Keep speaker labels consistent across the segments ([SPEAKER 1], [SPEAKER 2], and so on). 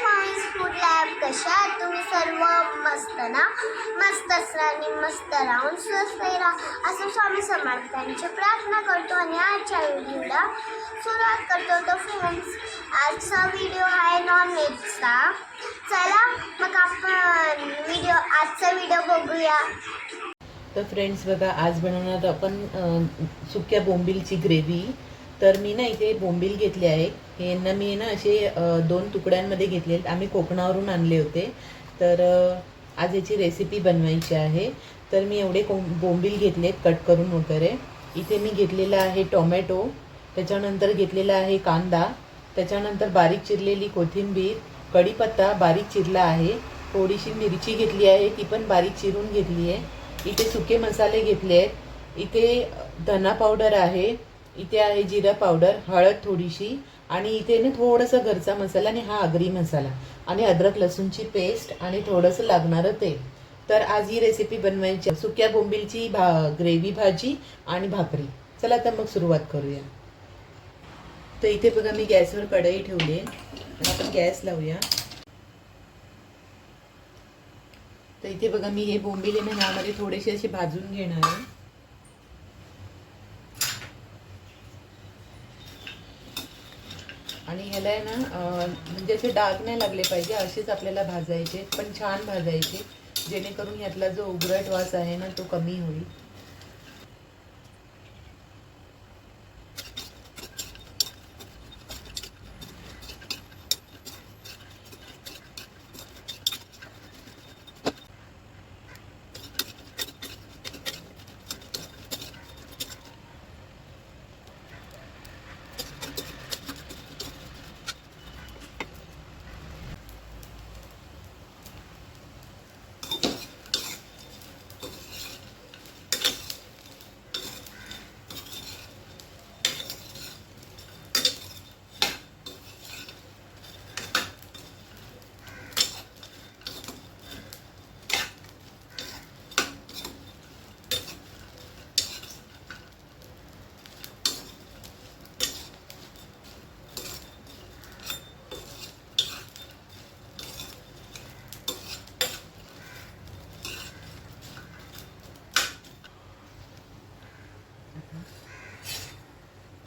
[SPEAKER 1] स्वामी food lab. कशा आहात तुम्ही सर्व? मस्त ना? मस्त आणि मस्त राहून स्वस्थ राहा असं स्वामी समर्थांची प्रार्थना करतो आणि आजच्या व्हिडिओला सुरुवात करतो. तर फ्रेंड्स, आजचा व्हिडिओ आहे नॉनव्हेजचा. चला मग आपण आजचा व्हिडिओ बघूया.
[SPEAKER 2] तर फ्रेंड्स बघा, आज बनवणार आपण सुक्या बोंबीलची ग्रेव्ही. तर मी ना इथे बोंबील घेतले आहे. हे ना मी ना असे 2 तुकड्यांमध्ये घेतले आहेत. आम्ही कोकणावरून आणले होते. तर आज याची रेसिपी बनवायची आहे. तर मी एवढे बोंबील घेतलेत कट करून वगैरे. इथे मी घेतलेला आहे टोमॅटो, त्याच्यानंतर घेतलेला आहे कांदा, त्याच्यानंतर बारीक चिरलेली कोथिंबीर, कढीपत्ता बारीक चिरला आहे, थोडीशी मिरची घेतली आहे, ती पण बारीक चिरून घेतली आहे. इथे सुके मसाले घेतले आहेत. इथे धना पावडर आहे, इथे आहे जिरा पावडर, हळद थोडीशी, आणि इथे ना थोडंसं घरचा मसाला आणि हा आगरी मसाला आणि अद्रक लसूणची पेस्ट आणि थोडंसं लागणारं तेल. तर आज ही रेसिपी बनवायची सुक्या बोंबीलची ग्रेव्ही भाजी आणि भाकरी. चला तर मग सुरुवात करूया. तर इथे बघा मी गॅसवर कढई ठेवली आणि आपण गॅस लावूया. तर इथे बघा मी हे बोंबील आहे ना ह्यामध्ये थोडेसे असे भाजून घेणार आहे. आणि ह्याला आहे ना म्हणजे असे डाग नाही लागले पाहिजे, असेच आपल्याला भाजायचे, पण छान भाजायचे, जेणेकरून ह्यातला जो उग्रट वास आहे ना तो कमी होईल.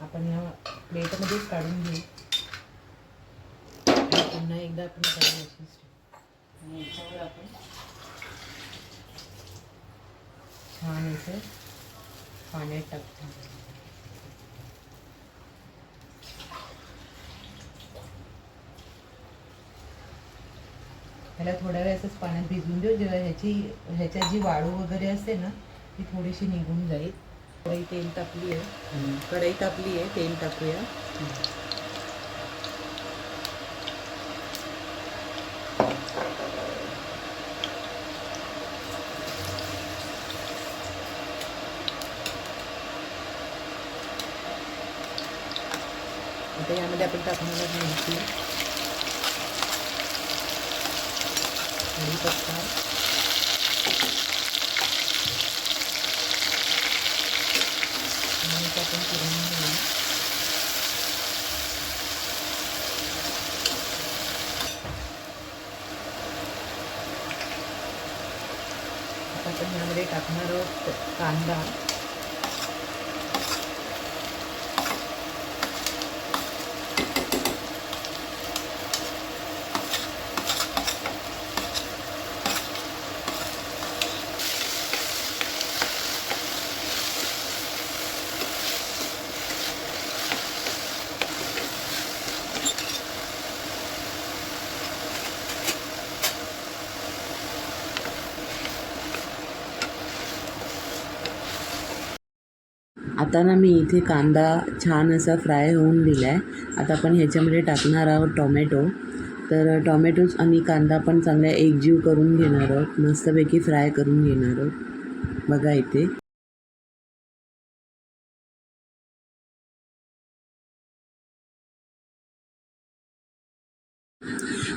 [SPEAKER 2] आपण या प्लेटमध्येच काढून घेऊ. पुन्हा एकदा आपण कढई अशीच आणि याच्यावर आपण छान असं पाण्यात टाकतो. ह्याला थोड्या वेळ असंच पाण्यात भिजवून देऊ. जेव्हा ह्याच्या जी वाळू वगैरे असते ना ती थोडीशी निघून जाईल. कढई तेल तापली आहे, कढई तापली आहे, तेल टाकूया. आता यामध्ये आपण टाकणार मिरची, कढीपत्ता, आपण चिरून घेऊ. आता आपण यामध्ये टाकणार आहोत कांदा, आता ना मी इथे कांदा छान असा फ्राय होऊन दिला आहे. आता आपण ह्याच्यामध्ये टाकणार आहोत टोमॅटो. तर टोमॅटोज आणि कांदा पण चांगला एकजीव करून घेणार आहोत, मस्तपैकी फ्राय करून घेणार आहोत. बघा इथे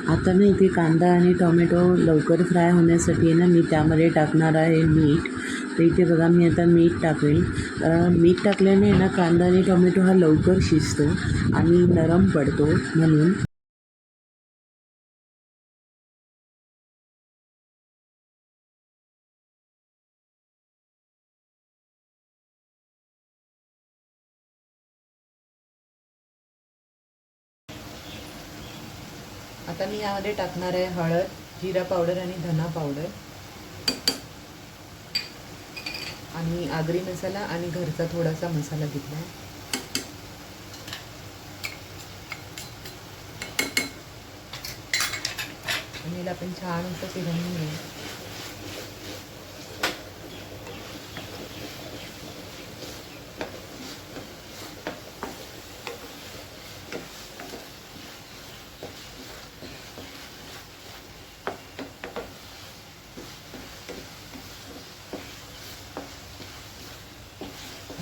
[SPEAKER 2] आता ना इथे कांदा आणि टोमॅटो लवकर फ्राय होण्यासाठी ना मी त्यामध्ये टाकणार आहे मीठ. तर इथे बघा मी आता मीठ टाकेल. मीठ टाकल्याने ना कांदा आणि टोमॅटो हा लवकर शिजतो आणि नरम पडतो म्हणून. आता मी यामध्ये टाकणार आहे हळद, जिरा पावडर आणि धना पावडर आणि आगरी मसाला आणि घरचा थोडासा मसाला घेतला आहे. आणि याला आपण छान असं फिरवून घेऊ.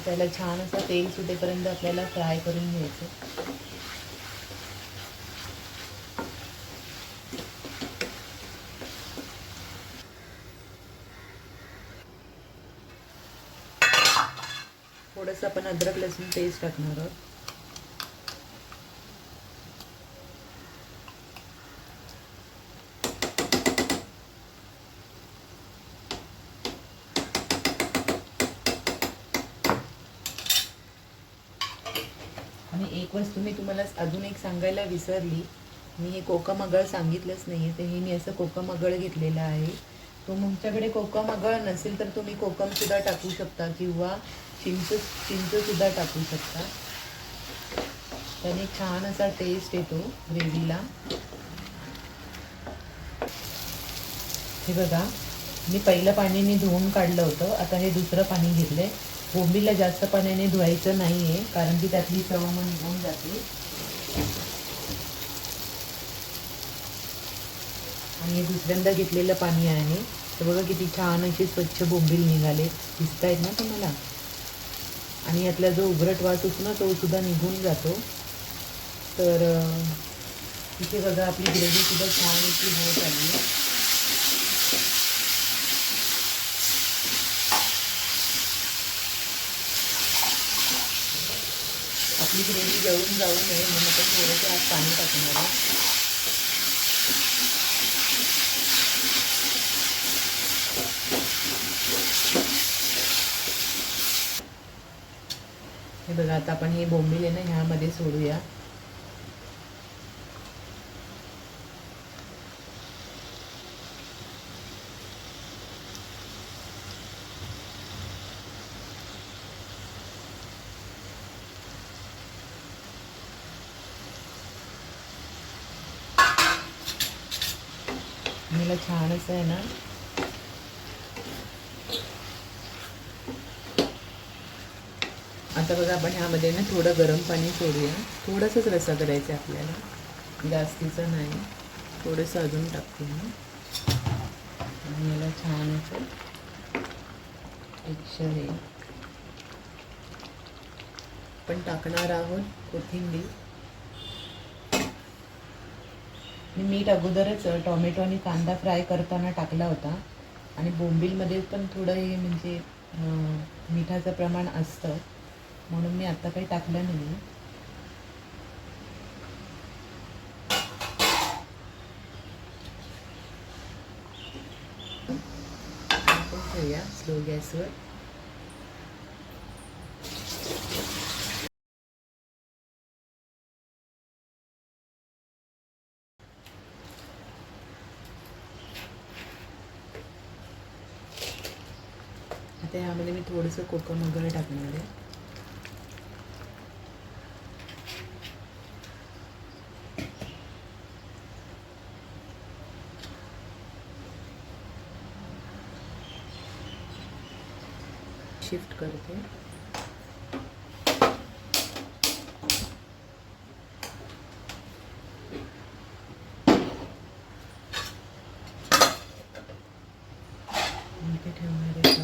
[SPEAKER 2] त्याला छान असं तेल सुटेपर्यंत आपल्याला फ्राय करून घ्यायचं. थोडंसं आपण अद्रक लसूण पेस्ट टाकणार आहोत. आणि एक वस्तू मी तुम्हाला अजून एक सांगायला विसरली. मी हे कोकम सांगितलंच नाही. तर हे मी असं कोकम घेतलेलं आहे. तुमच्याकडे कोकम नसेल तर तुम्ही कोकमसुद्धा टाकू शकता किंवा चिंचसुद्धा टाकू शकता. त्याने छान असा टेस्ट येतो ग्रेव्हीला. हे बघा, मी पहिलं पाण्याने धुवून काढलं होतं. आता हे दुसरं पाणी घेतलं आहे. बोंबीला जास्त पाण्याने धुवायचं नाही आहे, कारण की त्यातली चव मग निघून जाते. आणि हे दुसऱ्यांदा घेतलेलं पाणी आहे. तर बघा किती छान असे स्वच्छ बोंबील निघाले, दिसत आहेत ना तुम्हाला. आणि यातला जो उघरट वास होतो ना, तो सुद्धा निघून जातो. तर इथे बघा आपली ग्रेव्हीसुद्धा छान अशी होत आली आहे. आपली ग्रेव्ही जळून जाऊ नये म्हणून आपण थोडंसं आज पाणी टाकणार आहे. हे बघा, आता आपण हे बोंबील आहे ना ह्यामध्ये सोडूया. मला छान असं आहे ना आता बघा, आपण ह्यामध्ये ना थोडं गरम पाणी सोडूया. थोडंसंच रस्सा करायचं आहे आपल्याला, जास्तीचं नाही. थोडंसं अजून टाकते मी. आणि याला छान असं टेक्स्चर आहे. पण टाकणार आहोत कोथिंबीर. मी मीठ अगोदरच टोमॅटो आणि कांदा फ्राय करताना टाकला होता. आणि बोंबीलमध्ये पण थोडं हे म्हणजे मिठाचं प्रमाण असतं, म्हणून मी आत्ता काही टाकलं नाही. ठेवूया स्लो गॅसवर. आता ह्यामध्ये मी थोडंसं कोकम टाकणार आहे. शिफ्ट करते. इथे ठेवणार आहे.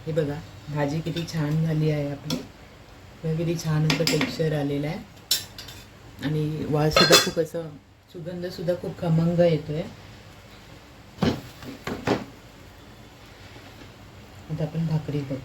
[SPEAKER 2] हे बघा भाजी किती छान झाली आहे आपली. बघा किती छान असं टेक्स्चर आलेलं आहे आणि वाससुद्धा खूप असं सुगंधसुद्धा खूप खमंग येतोय. आता आपण भाकरी बघ.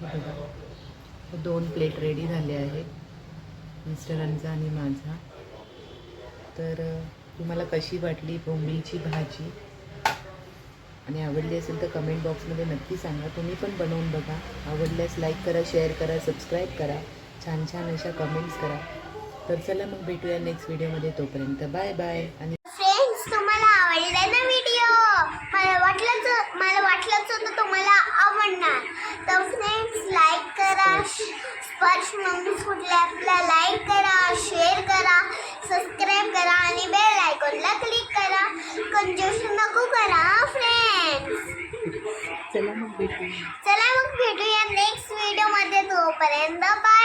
[SPEAKER 2] बघा 2 प्लेट रेडी झाले आहेत मिस्टरांचा आणि माझा. तर तुम्हाला कशी वाटली बोंबीलची भाजी आणि आवडली असेल तर कमेंट बॉक्समध्ये नक्की सांगा. तुम्ही पण बनवून बघा. आवडल्यास लाईक करा, शेअर करा, सबस्क्राईब करा, छान छान अशा कमेंट्स करा. तर चला मग भेटूया नेक्स्ट व्हिडिओमध्ये. तोपर्यंत बाय बाय. आणि
[SPEAKER 1] हर्ष मम्मीज फूड लॅबला लाईक करा, शेअर करा, सबस्क्राईब करा आणि बेल आयकॉनला क्लिक करा. कंजूसी नको करा फ्रेंड्स.
[SPEAKER 2] चला मग भेटूया.
[SPEAKER 1] चला मग भेटूया नेक्स्ट व्हिडिओमध्ये. तोपर्यंत बाय.